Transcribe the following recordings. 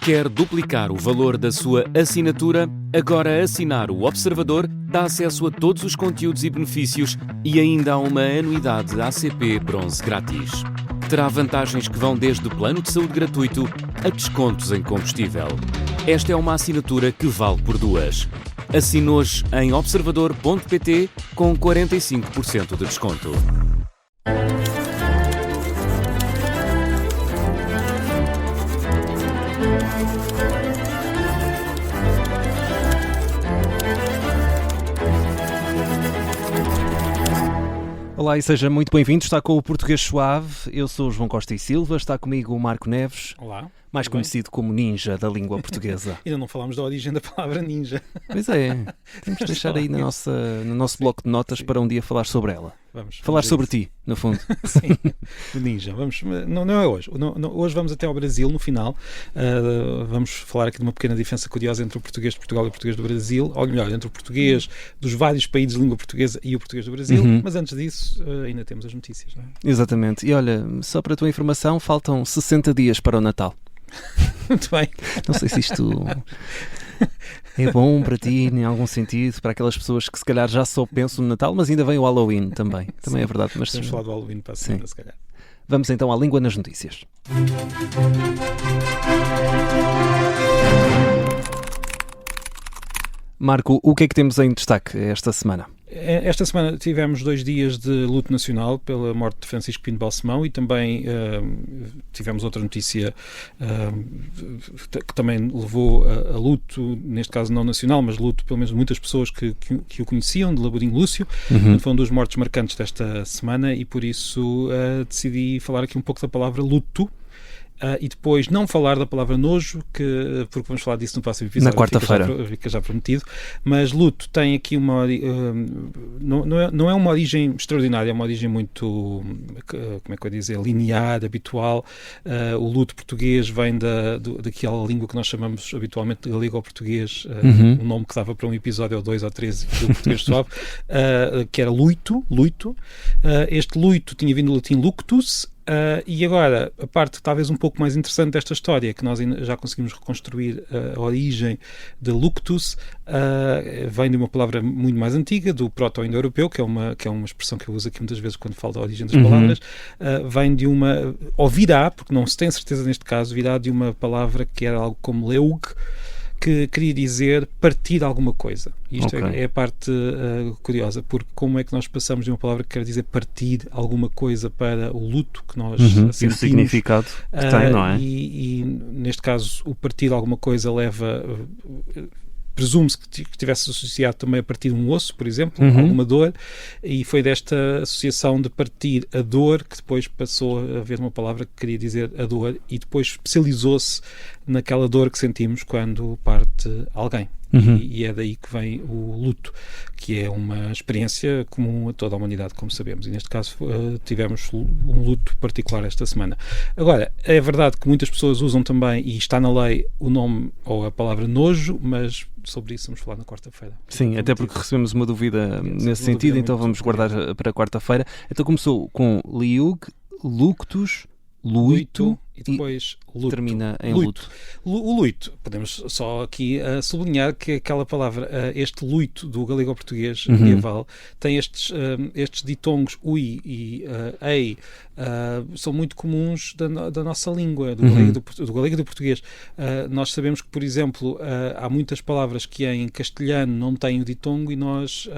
Quer duplicar o valor da sua assinatura? Agora assinar o Observador dá acesso a todos os conteúdos e benefícios e ainda há uma anuidade ACP Bronze grátis. Terá vantagens que vão desde plano de saúde gratuito a descontos em combustível. Esta é uma assinatura que vale por duas. Assine hoje em observador.pt com 45% de desconto. Olá e seja muito bem-vindo, está com o Português Suave, eu sou o João Costa e Silva, está comigo o Marco Neves. Olá. Mais conhecido como ninja da língua portuguesa. Ainda não falámos da origem da palavra ninja. Pois é, temos de deixar aí no nosso bloco de notas para um dia falar sobre ela. Vamos falar sobre ti, no fundo. Sim, o ninja. Não é hoje. Hoje vamos até ao Brasil, no final. Vamos falar aqui de uma pequena diferença curiosa entre o português de Portugal e o português do Brasil. Ou melhor, entre o português dos vários países de língua portuguesa e o português do Brasil. Mas antes disso, ainda temos as notícias, não é? Exatamente. E olha, só para a tua informação, faltam 60 dias para o Natal. Muito bem. Não sei se isto é bom para ti, em algum sentido, para aquelas pessoas que se calhar já só pensam no Natal, mas ainda vem o Halloween também. Também é verdade. Mas vamos falar do Halloween para a semana, se calhar. Vamos então à língua nas notícias. Marco, o que é que temos em destaque esta semana? Esta semana tivemos 2 dias de luto nacional pela morte de Francisco Pinto Balsemão e também tivemos outra notícia que também levou a luto, neste caso não nacional, mas luto pelo menos de muitas pessoas que o conheciam, de Laborinho Lúcio. Foram 2 mortes marcantes desta semana e por isso decidi falar aqui um pouco da palavra luto. E depois não falar da palavra nojo, porque vamos falar disso no próximo episódio. Na quarta-feira. Fica já prometido. Mas luto tem aqui uma... não é uma origem extraordinária, é uma origem muito, como é que eu ia dizer, linear, habitual. O luto português vem daquela língua que nós chamamos habitualmente de galego-português, um nome que dava para um episódio ou 2 ou 3 do português suave, que era luito. Este luito tinha vindo do latim luctus. E agora, a parte talvez um pouco mais interessante desta história, que nós já conseguimos reconstruir a origem de luctus, vem de uma palavra muito mais antiga, do proto-indo-europeu, que é uma expressão que eu uso aqui muitas vezes quando falo da origem das palavras, vem de ou virá, porque não se tem certeza neste caso, virá de uma palavra que era algo como leug, que queria dizer partir alguma coisa. Isto é a parte curiosa, porque como é que nós passamos de uma palavra que quer dizer partir alguma coisa para o luto que nós sentimos. E o significado que tem, não é? E neste caso, o partir alguma coisa leva... presume-se que tivesse associado também a partir de um osso, por exemplo, alguma dor, e foi desta associação de partir a dor que depois passou a haver uma palavra que queria dizer a dor e depois especializou-se naquela dor que sentimos quando parte alguém. E é daí que vem o luto, que é uma experiência comum a toda a humanidade, como sabemos. E neste caso tivemos um luto particular esta semana. Agora, é verdade que muitas pessoas usam também, e está na lei, o nome ou a palavra nojo, mas sobre isso vamos falar na quarta-feira. Sim, até porque recebemos uma dúvida nesse sentido, então vamos guardar para quarta-feira. Então começou com liug, luctus, luito e depois luto. Termina em luto. O luito, podemos só aqui sublinhar que aquela palavra, este luito do galego-português medieval, tem estes ditongos ui e ei, são muito comuns da nossa língua, do galego e do português. Nós sabemos que, por exemplo, há muitas palavras que em castelhano não têm o ditongo e nós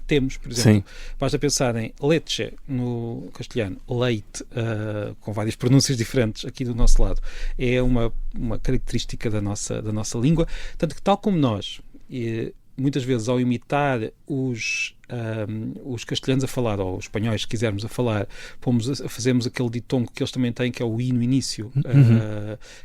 temos, por exemplo. Sim. Basta pensar em leche no castelhano, leite, com várias pronúncias diferentes aqui do nosso lado. É uma característica da nossa língua, tanto que, tal como nós, muitas vezes ao imitar os castelhanos a falar, ou os espanhóis, se quisermos, a falar, fazemos aquele ditongo que eles também têm, que é o i no início,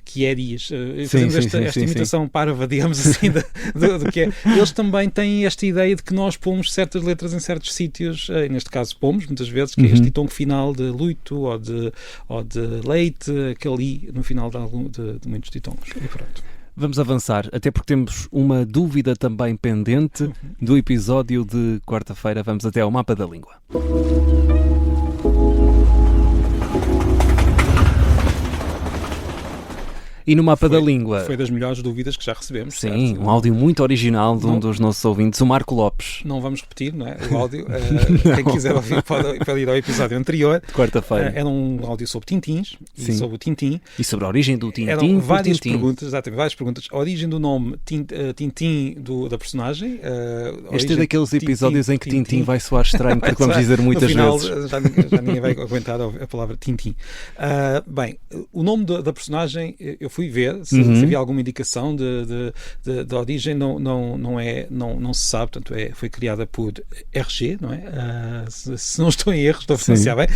que é dias. Fazemos esta imitação parva, digamos assim, do que é. Eles também têm esta ideia de que nós pomos certas letras em certos sítios, neste caso pomos, muitas vezes, que é este ditongo final de luito ou de leite, aquele i no final de muitos ditongos. E pronto. Vamos avançar, até porque temos uma dúvida também pendente do episódio de quarta-feira. Vamos até ao mapa da língua. E no mapa da língua? Foi das melhores dúvidas que já recebemos. Sim, certo? um áudio muito original de um dos nossos ouvintes, o Marco Lopes. Não vamos repetir, não é? O áudio. Quem quiser ouvir pode ir ao episódio anterior. Quarta-feira. Era um áudio sobre Tintins, e sobre o Tintim. E sobre a origem do Tintim. Eram várias perguntas, exatamente, várias perguntas. A origem do nome Tintim da personagem. Este é daqueles episódios em que Tintim vai soar estranho, porque vamos dizer muitas vezes. Já ninguém vai aguentar a palavra Tintim. Bem, o nome da personagem, eu fui ver se havia alguma indicação de origem, não se sabe, portanto foi criada por RG, não é? Se não estou em erro, estou a pronunciar bem,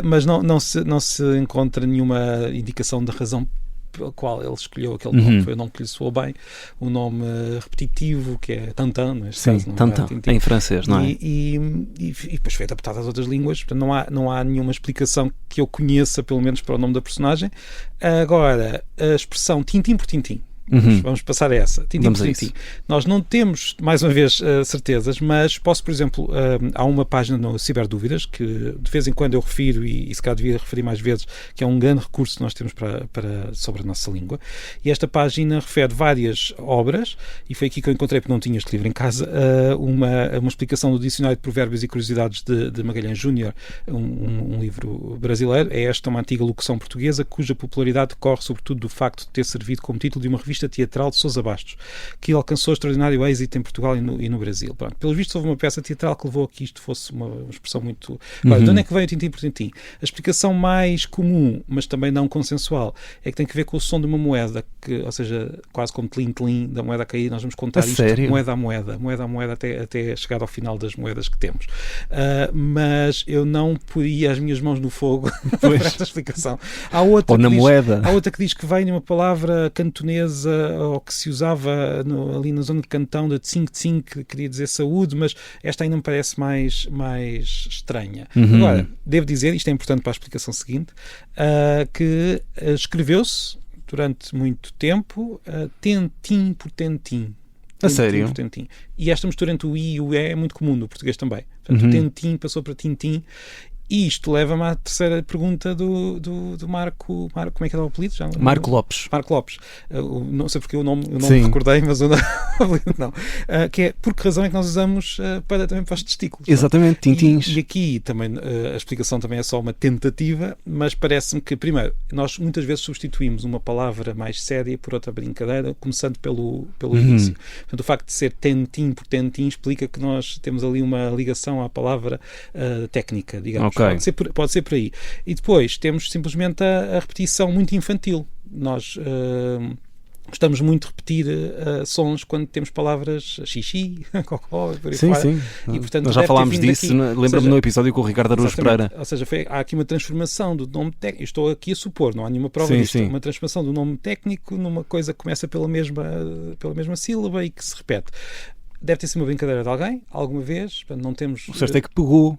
mas não se encontra nenhuma indicação da razão pela qual ele escolheu aquele nome. Foi o nome que lhe soou bem, um nome repetitivo, que é Tantan, neste caso, Tantan, em francês, não é? E depois foi adaptado às outras línguas, portanto não há nenhuma explicação que eu conheça, pelo menos para o nome da personagem. Agora, a expressão Tintim por Tintim, vamos passar a essa. Tintim por Tintim. Nós não temos, mais uma vez, certezas, mas posso, por exemplo, há uma página no Ciberdúvidas que de vez em quando eu refiro, e se calhar devia referir mais vezes, que é um grande recurso que nós temos sobre a nossa língua, e esta página refere várias obras, e foi aqui que eu encontrei, porque não tinha este livro em casa, uma explicação do Dicionário de Provérbios e Curiosidades de Magalhães Júnior, um livro brasileiro. É esta uma antiga locução portuguesa cuja popularidade decorre sobretudo do facto de ter servido como título de uma revista teatral de Sousa Bastos, que alcançou extraordinário êxito em Portugal e no Brasil. Pronto. Pelos vistos, houve uma peça teatral que levou a que isto fosse uma expressão muito... Agora, de onde é que veio o Tintim por Tintim? A explicação mais comum, mas também não consensual, é que tem que ver com o som de uma moeda, ou seja, quase como tlim-tlim da moeda a cair. Nós vamos contar isto moeda a moeda, até chegar ao final das moedas que temos. Mas eu não poria as minhas mãos no fogo por esta explicação. Ou na moeda. Há outra que diz que vem de uma palavra cantonesa, ou que se usava ali na zona de Cantão, de tsing-tsing, que queria dizer saúde, mas esta ainda me parece mais estranha. Agora, devo dizer, isto é importante para a explicação seguinte, que escreveu-se durante muito tempo Tentim por Tentim. A sério? E esta mistura entre o I e o E é muito comum no português também. Portanto, Tentim passou para Tintim. E isto leva-me à terceira pergunta do Marco. Como é que era o apelido? Marco Lopes. Marco Lopes. Não sei porque o nome recordei, mas o apelido não. Que é, por que razão é que nós usamos também para os testículos? Exatamente, tintins. E aqui também a explicação também é só uma tentativa, mas parece-me que, primeiro, nós muitas vezes substituímos uma palavra mais séria por outra brincadeira, começando pelo início. Portanto, o facto de ser tentim por tentim explica que nós temos ali uma ligação à palavra técnica, digamos. Okay. Pode ser por aí. E depois temos simplesmente a repetição muito infantil. Nós gostamos muito de repetir sons quando temos palavras xixi, cocó, por aí fora. Sim. E, portanto, nós já falámos disso, lembro-me no episódio com o Ricardo Araújo Pereira. Ou seja, há aqui uma transformação do nome técnico. Estou aqui a supor, não há nenhuma prova disto. Uma transformação do nome técnico numa coisa que começa pela mesma sílaba e que se repete. Deve ter sido uma brincadeira de alguém, alguma vez. Não temos... O certo é que pegou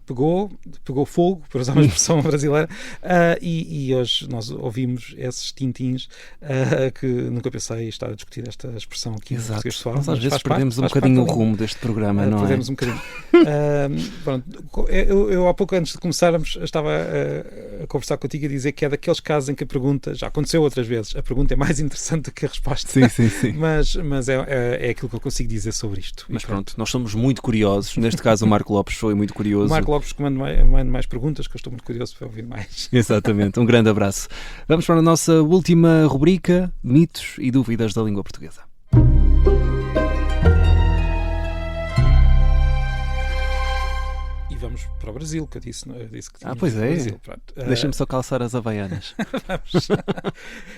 fogo, por usar uma expressão brasileira, e hoje nós ouvimos esses tintins que nunca pensei estar a discutir esta expressão aqui. Exato. No pessoal, nós às vezes perdemos um bocadinho o rumo deste programa, não perdemos é? um bocadinho. Pronto, eu há pouco antes de começarmos estava a conversar contigo e a dizer que é daqueles casos em que a pergunta, já aconteceu outras vezes, a pergunta é mais interessante do que a resposta. Sim. Mas é aquilo que eu consigo dizer sobre isto. Mas pronto, nós somos muito curiosos. Neste caso, o Marco Lopes foi muito curioso. O Marco Lopes que manda mais perguntas, que eu estou muito curioso para ouvir mais. Exatamente, um grande abraço. Vamos para a nossa última rubrica, mitos e dúvidas da língua portuguesa. E vamos para o Brasil, que eu disse que tinha. Pois é. Brasil. Deixa-me só calçar as havaianas. Vamos.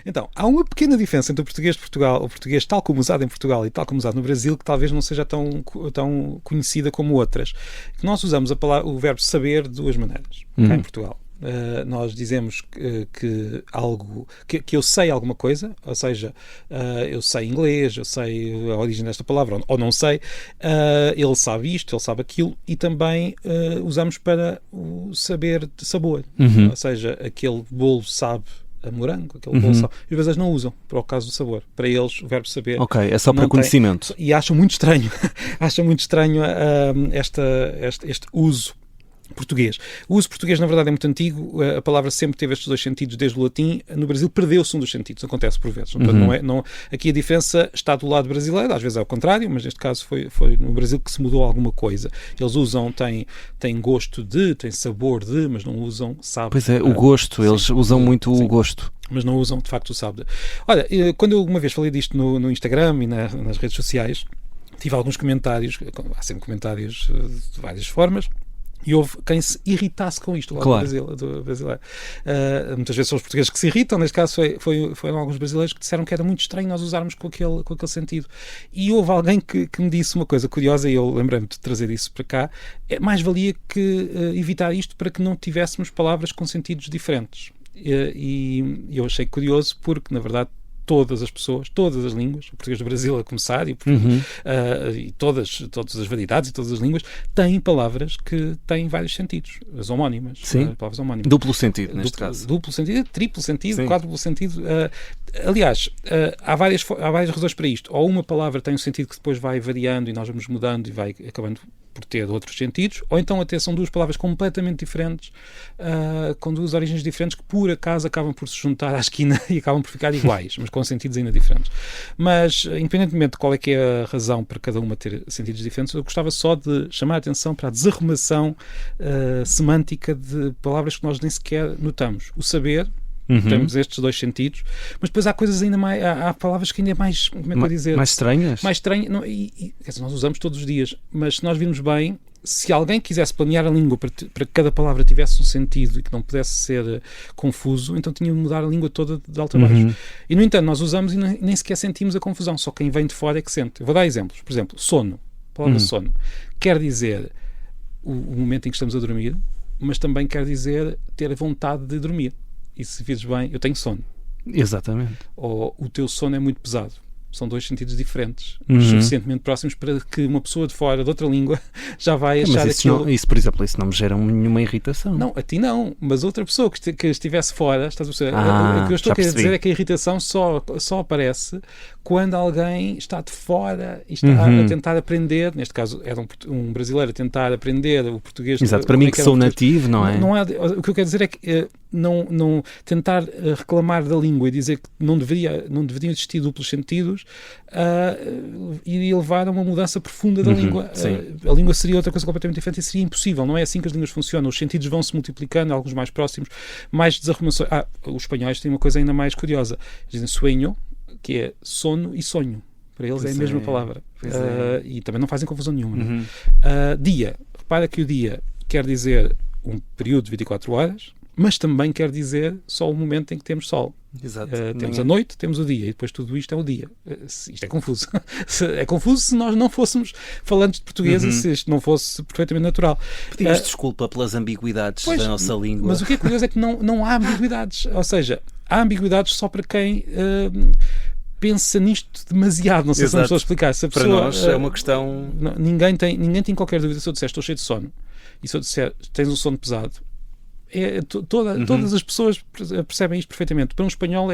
Então, há uma pequena diferença entre o português de Portugal, o português tal como usado em Portugal e tal como usado no Brasil, que talvez não seja tão conhecida como outras. Que nós usamos o verbo saber de duas maneiras, cá em Portugal. Nós dizemos que eu sei alguma coisa, ou seja, eu sei inglês, eu sei a origem desta palavra, ou não sei, ele sabe isto, ele sabe aquilo, e também usamos para o saber de sabor, ou seja, aquele bolo sabe a morango, aquele bolo sabe. E às vezes não usam, para o caso do sabor. Para eles, o verbo saber... Ok, é só para conhecimento. E acham muito estranho, este uso português. O uso português, na verdade, é muito antigo. A palavra sempre teve estes dois sentidos desde o latim. No Brasil perdeu-se um dos sentidos. Acontece por vezes. Portanto, aqui a diferença está do lado brasileiro. Às vezes é o contrário, mas neste caso foi no Brasil que se mudou alguma coisa. Eles usam, têm gosto de, têm sabor de, mas não usam sabe. Pois é, o gosto. Eles usam muito o gosto. Mas não usam, de facto, o sabe. Olha, quando eu uma vez falei disto no Instagram e nas redes sociais, tive alguns comentários. Há sempre comentários de várias formas. E houve quem se irritasse com isto, lá do brasileiro. Muitas vezes são os portugueses que se irritam, neste caso foram alguns brasileiros que disseram que era muito estranho nós usarmos com aquele sentido. E houve alguém que me disse uma coisa curiosa, e eu lembrei-me de trazer isso para cá, mais valia que evitar isto para que não tivéssemos palavras com sentidos diferentes. E eu achei curioso porque, na verdade, todas as pessoas, todas as línguas, o português do Brasil a começar, e todas as variedades e todas as línguas, têm palavras que têm vários sentidos, as homónimas. Sim. Palavras homónimas. Duplo sentido, neste caso. Duplo sentido, triplo sentido, Sim. quádruplo sentido. Aliás, há várias razões para isto. Ou uma palavra tem um sentido que depois vai variando e nós vamos mudando e vai acabando por ter outros sentidos, ou então até são duas palavras completamente diferentes, com duas origens diferentes que por acaso acabam por se juntar à esquina e acabam por ficar iguais, mas com sentidos ainda diferentes. Mas, independentemente de qual é que é a razão para cada uma ter sentidos diferentes, eu gostava só de chamar a atenção para a desarrumação semântica de palavras que nós nem sequer notamos. O saber, temos estes dois sentidos, mas depois há coisas ainda mais, há palavras que ainda é mais, como é que eu vou dizer? Mais estranhas? Mais estranhas, quer dizer, nós usamos todos os dias, mas se nós virmos bem, se alguém quisesse planear a língua para que cada palavra tivesse um sentido e que não pudesse ser confuso, então tinha de mudar a língua toda de alto a baixo. E, no entanto, nós usamos e nem sequer sentimos a confusão, só quem vem de fora é que sente. Eu vou dar exemplos. Por exemplo, sono. A palavra sono quer dizer o momento em que estamos a dormir, mas também quer dizer ter a vontade de dormir. E se vires bem, eu tenho sono. Exatamente. Ou o teu sono é muito pesado. São dois sentidos diferentes, suficientemente próximos para que uma pessoa de fora, de outra língua, já vai achar aquilo... Isso, por exemplo, isso não me gera nenhuma irritação. Não, a ti não, mas outra pessoa que estivesse fora, estás a perceber? O que eu estou a querer dizer é que a irritação só aparece quando alguém está de fora e está a tentar aprender, neste caso era um brasileiro a tentar aprender o português. Exato, para mim que sou nativo, não é? O que eu quero dizer é que não tentar reclamar da língua e dizer que não deveriam existir duplos sentidos iria levar a uma mudança profunda da língua. A língua seria outra coisa completamente diferente e seria impossível. Não é assim que as línguas funcionam. Os sentidos vão se multiplicando, alguns mais próximos, mais desarrumações. Os espanhóis têm uma coisa ainda mais curiosa. Eles dizem sueño, que é sono e sonho. Para eles é a mesma palavra. E também não fazem confusão nenhuma. Dia. Repara que o dia quer dizer um período de 24 horas, mas também quer dizer só o momento em que temos sol. Exato. Temos a noite, temos o dia, e depois tudo isto é o dia. Isto é confuso. É confuso se nós não fôssemos falantes de português e se isto não fosse perfeitamente natural. Pedimos desculpa pelas ambiguidades da nossa língua. Mas o que é curioso é que não há ambiguidades. Ou seja, há ambiguidades só para quem... pensa nisto demasiado, não sei se não estou a explicar. Se a pessoa, para nós é uma questão... Ninguém tem qualquer dúvida. Se eu disser estou cheio de sono e se eu disser tens um sono pesado, todas as pessoas percebem isto perfeitamente. Para um espanhol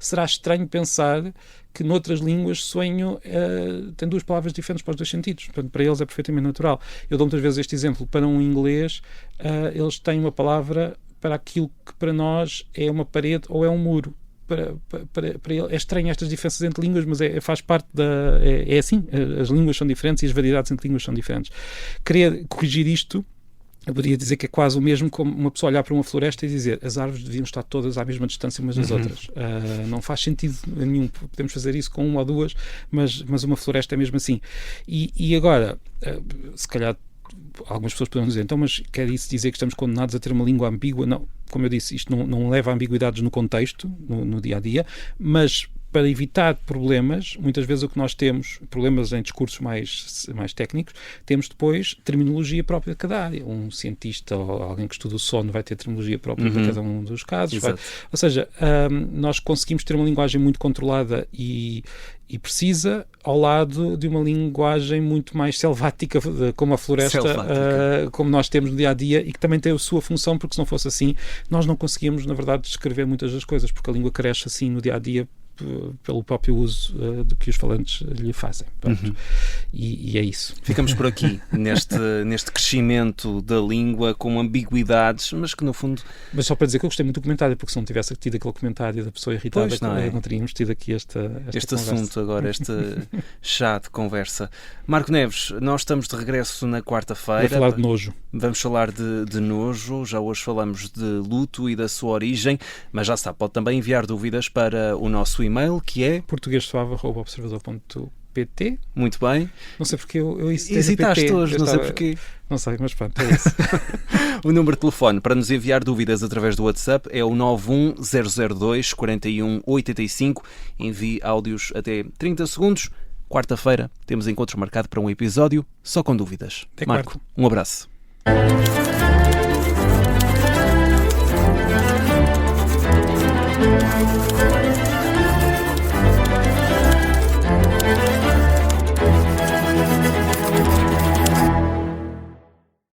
será estranho pensar que noutras línguas sonho tem duas palavras diferentes para os dois sentidos. Portanto, para eles é perfeitamente natural. Eu dou muitas vezes este exemplo. Para um inglês, eles têm uma palavra para aquilo que para nós é uma parede ou é um muro. Para ele é estranho estas diferenças entre línguas, mas faz parte da... É assim, as línguas são diferentes e as variedades entre línguas são diferentes. Querer corrigir isto, eu poderia dizer que é quase o mesmo como uma pessoa olhar para uma floresta e dizer as árvores deviam estar todas à mesma distância umas das outras. Não faz sentido nenhum. Podemos fazer isso com uma ou duas, mas uma floresta é mesmo assim. E agora, se calhar algumas pessoas poderão dizer, então, mas quer isso dizer que estamos condenados a ter uma língua ambígua? Não, como eu disse, isto não leva a ambiguidades no contexto, no dia-a-dia, mas para evitar problemas, muitas vezes o que nós temos, problemas em discursos mais técnicos, temos depois terminologia própria de cada área. Um cientista ou alguém que estuda o sono vai ter terminologia própria para cada um dos casos. Ou seja, nós conseguimos ter uma linguagem muito controlada e precisa, ao lado de uma linguagem muito mais selvática, como a floresta, como nós temos no dia-a-dia, e que também tem a sua função, porque se não fosse assim, nós não conseguíamos, na verdade, descrever muitas das coisas, porque a língua cresce assim no dia-a-dia pelo próprio uso do que os falantes lhe fazem. E é isso. Ficamos por aqui, neste crescimento da língua com ambiguidades, mas que no fundo... Mas só para dizer que eu gostei muito do comentário, porque se não tivesse tido aquele comentário da pessoa irritada, não teríamos tido aqui este assunto agora, este chá de conversa. Marco Neves, nós estamos de regresso na quarta-feira. Vamos falar de nojo. Vamos falar de nojo, já hoje falamos de luto e da sua origem, mas já sabe, pode também enviar dúvidas para o nosso e-mail, que é portuguesuave@observador.pt. Muito bem. Não sei porque eu hesitaste hoje, não sei porquê. Não sei, mas pronto, é isso. O número de telefone para nos enviar dúvidas através do WhatsApp é o 91002 4185. Envie áudios até 30 segundos. Quarta-feira temos encontro marcado para um episódio só com dúvidas. Até Marco, quarta. um abraço.